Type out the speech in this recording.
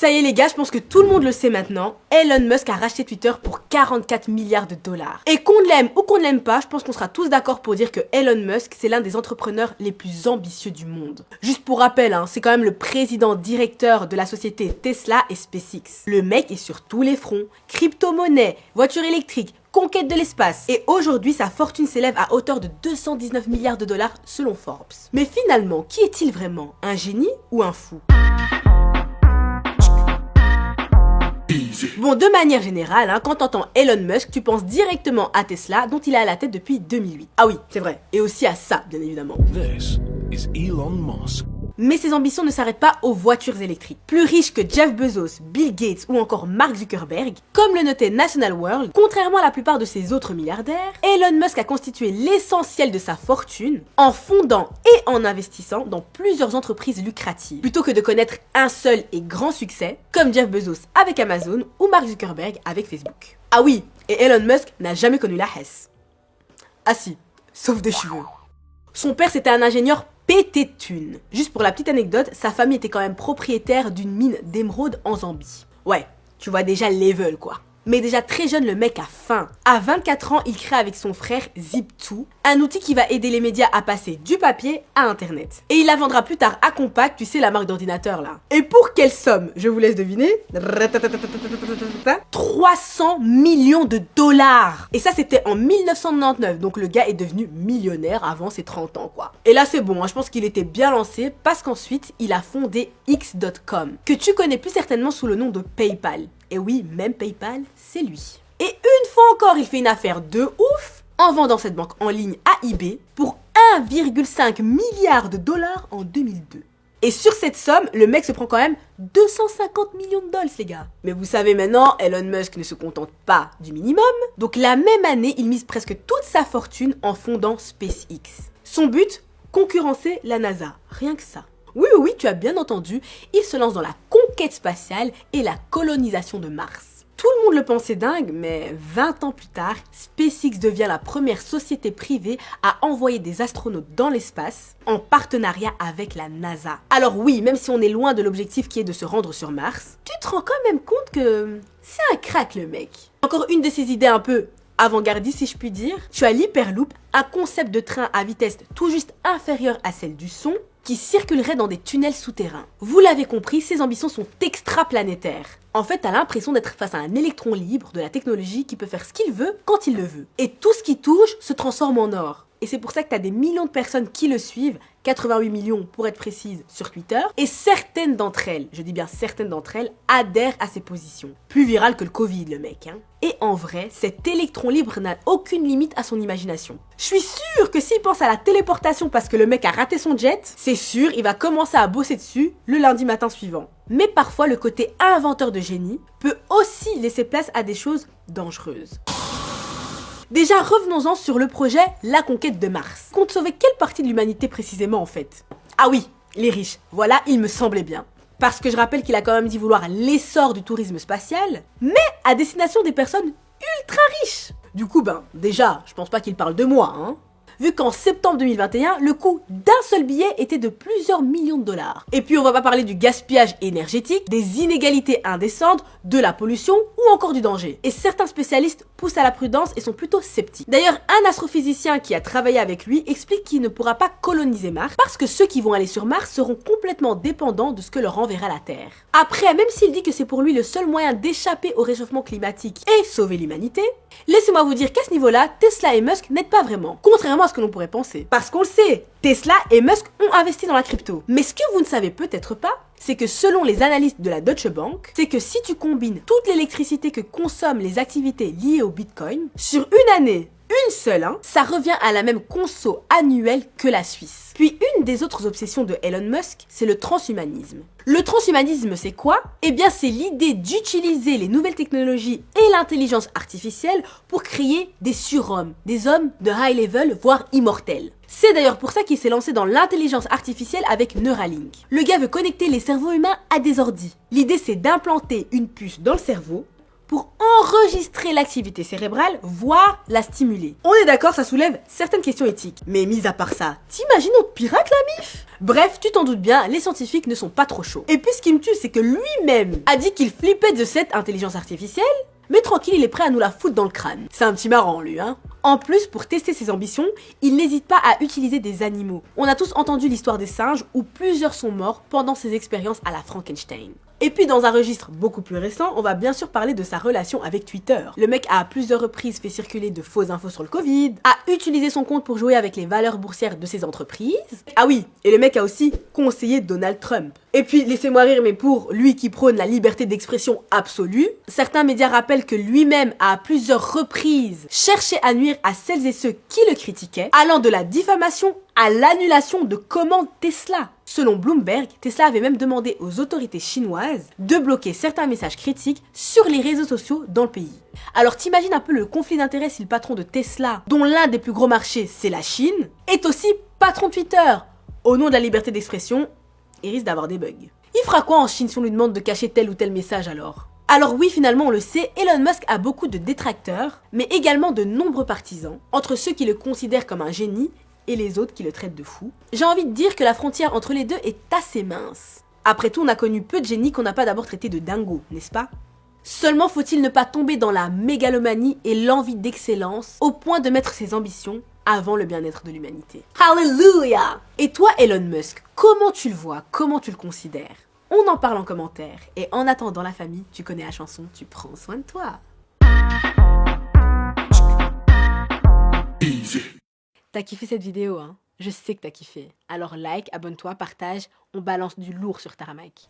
Ça y est les gars, je pense que tout le monde le sait maintenant, Elon Musk a racheté Twitter pour 44 milliards de dollars. Et qu'on l'aime ou qu'on ne l'aime pas, je pense qu'on sera tous d'accord pour dire que Elon Musk, c'est l'un des entrepreneurs les plus ambitieux du monde. Juste pour rappel, c'est quand même le président directeur de la société Tesla et SpaceX. Le mec est sur tous les fronts, crypto-monnaie, voitures électriques, conquête de l'espace. Et aujourd'hui, sa fortune s'élève à hauteur de 219 milliards de dollars selon Forbes. Mais finalement, qui est-il vraiment? Un génie ou un fou? Bon, de manière générale, quand t'entends Elon Musk, tu penses directement à Tesla, dont il est à la tête depuis 2008. Ah oui, c'est vrai. Et aussi à ça, bien évidemment. This is Elon Musk. Mais ses ambitions ne s'arrêtent pas aux voitures électriques. Plus riche que Jeff Bezos, Bill Gates ou encore Mark Zuckerberg, comme le notait National World, contrairement à la plupart de ses autres milliardaires, Elon Musk a constitué l'essentiel de sa fortune en fondant et en investissant dans plusieurs entreprises lucratives, plutôt que de connaître un seul et grand succès, comme Jeff Bezos avec Amazon ou Mark Zuckerberg avec Facebook. Ah oui, et Elon Musk n'a jamais connu la Hesse. Ah si, sauf des cheveux. Son père c'était un ingénieur pété de thunes. Juste pour la petite anecdote, sa famille était quand même propriétaire d'une mine d'émeraude en Zambie. Ouais, tu vois déjà le level quoi. Mais déjà très jeune, le mec a faim. À 24 ans, il crée avec son frère Zip2, un outil qui va aider les médias à passer du papier à internet. Et il la vendra plus tard à Compaq, tu sais la marque d'ordinateur là. Et pour quelle somme? Je vous laisse deviner. 300 millions de dollars. Et ça c'était en 1999, donc le gars est devenu millionnaire avant ses 30 ans quoi. Et là c'est bon, je pense qu'il était bien lancé parce qu'ensuite il a fondé X.com, que tu connais plus certainement sous le nom de PayPal. Et oui, même PayPal, c'est lui. Et une fois encore, il fait une affaire de ouf en vendant cette banque en ligne à eBay pour 1,5 milliard de dollars en 2002. Et sur cette somme, le mec se prend quand même 250 millions de dollars, les gars. Mais vous savez maintenant, Elon Musk ne se contente pas du minimum. Donc la même année, il mise presque toute sa fortune en fondant SpaceX. Son but, concurrencer la NASA. Rien que ça. Oui, tu as bien entendu, il se lance dans la conquête spatiale et la colonisation de Mars. Tout le monde le pensait dingue, mais 20 ans plus tard, SpaceX devient la première société privée à envoyer des astronautes dans l'espace en partenariat avec la NASA. Alors oui, même si on est loin de l'objectif qui est de se rendre sur Mars, tu te rends quand même compte que c'est un crack le mec. Encore une de ses idées un peu avant-gardiste si je puis dire, tu as l'Hyperloop, un concept de train à vitesse tout juste inférieure à celle du son, qui circulerait dans des tunnels souterrains. Vous l'avez compris, ses ambitions sont extraplanétaires. En fait, t'as l'impression d'être face à un électron libre de la technologie qui peut faire ce qu'il veut quand il le veut. Et tout ce qui touche se transforme en or. Et c'est pour ça que t'as des millions de personnes qui le suivent, 88 millions pour être précise sur Twitter, et certaines d'entre elles, je dis bien certaines d'entre elles, adhèrent à ses positions. Plus viral que le Covid le mec, Et en vrai, cet électron libre n'a aucune limite à son imagination. Je suis sûre que s'il pense à la téléportation parce que le mec a raté son jet, c'est sûr, il va commencer à bosser dessus le lundi matin suivant. Mais parfois, le côté inventeur de génie peut aussi laisser place à des choses dangereuses. Déjà, revenons-en sur le projet La Conquête de Mars. Compte sauver quelle partie de l'humanité précisément en fait? Ah oui, les riches. Voilà, il me semblait bien. Parce que je rappelle qu'il a quand même dit vouloir l'essor du tourisme spatial, mais à destination des personnes ultra riches. Du coup, déjà, je pense pas qu'il parle de moi, Vu qu'en septembre 2021, le coût d'un seul billet était de plusieurs millions de dollars. Et puis on va pas parler du gaspillage énergétique, des inégalités indécentes, de la pollution ou encore du danger. Et certains spécialistes poussent à la prudence et sont plutôt sceptiques. D'ailleurs, un astrophysicien qui a travaillé avec lui explique qu'il ne pourra pas coloniser Mars parce que ceux qui vont aller sur Mars seront complètement dépendants de ce que leur enverra la Terre. Après, même s'il dit que c'est pour lui le seul moyen d'échapper au réchauffement climatique et sauver l'humanité, laissez-moi vous dire qu'à ce niveau-là, Tesla et Musk n'aident pas vraiment, contrairement à ce que l'on pourrait penser. Parce qu'on le sait, Tesla et Musk ont investi dans la crypto. Mais ce que vous ne savez peut-être pas, c'est que selon les analystes de la Deutsche Bank, c'est que si tu combines toute l'électricité que consomment les activités liées au Bitcoin, sur une année, une seule, ça revient à la même conso annuelle que la Suisse. Puis une des autres obsessions de Elon Musk, c'est le transhumanisme. Le transhumanisme, c'est quoi? Eh bien, c'est l'idée d'utiliser les nouvelles technologies et l'intelligence artificielle pour créer des surhommes, des hommes de high level, voire immortels. C'est d'ailleurs pour ça qu'il s'est lancé dans l'intelligence artificielle avec Neuralink. Le gars veut connecter les cerveaux humains à des ordis. L'idée, c'est d'implanter une puce dans le cerveau pour enregistrer l'activité cérébrale, voire la stimuler. On est d'accord, ça soulève certaines questions éthiques. Mais mis à part ça, t'imagines on te pirate la MIF? Bref, tu t'en doutes bien, les scientifiques ne sont pas trop chauds. Et puis ce qui me tue, c'est que lui-même a dit qu'il flippait de cette intelligence artificielle, mais tranquille, il est prêt à nous la foutre dans le crâne. C'est un petit marrant, lui, hein. En plus, pour tester ses ambitions, il n'hésite pas à utiliser des animaux. On a tous entendu l'histoire des singes où plusieurs sont morts pendant ses expériences à la Frankenstein. Et puis dans un registre beaucoup plus récent, on va bien sûr parler de sa relation avec Twitter. Le mec a à plusieurs reprises fait circuler de fausses infos sur le Covid, a utilisé son compte pour jouer avec les valeurs boursières de ses entreprises. Ah oui, et le mec a aussi conseillé Donald Trump. Et puis, laissez-moi rire, mais pour lui qui prône la liberté d'expression absolue, certains médias rappellent que lui-même a à plusieurs reprises cherché à nuire à celles et ceux qui le critiquaient, allant de la diffamation à l'annulation de commandes Tesla. Selon Bloomberg, Tesla avait même demandé aux autorités chinoises de bloquer certains messages critiques sur les réseaux sociaux dans le pays. Alors t'imagines un peu le conflit d'intérêts si le patron de Tesla, dont l'un des plus gros marchés c'est la Chine, est aussi patron de Twitter. Au nom de la liberté d'expression, il risque d'avoir des bugs. Il fera quoi en Chine si on lui demande de cacher tel ou tel message alors? Alors oui, finalement, on le sait, Elon Musk a beaucoup de détracteurs, mais également de nombreux partisans, entre ceux qui le considèrent comme un génie et les autres qui le traitent de fou. J'ai envie de dire que la frontière entre les deux est assez mince. Après tout, on a connu peu de génies qu'on n'a pas d'abord traité de dingo, n'est-ce pas? Seulement faut-il ne pas tomber dans la mégalomanie et l'envie d'excellence au point de mettre ses ambitions avant le bien-être de l'humanité. Hallelujah! Et toi, Elon Musk, comment tu le vois? Comment tu le considères? On en parle en commentaire. Et en attendant la famille, tu connais la chanson, tu prends soin de toi. Easy. T'as kiffé cette vidéo, hein? Je sais que t'as kiffé. Alors like, abonne-toi, partage, on balance du lourd sur Tarmac.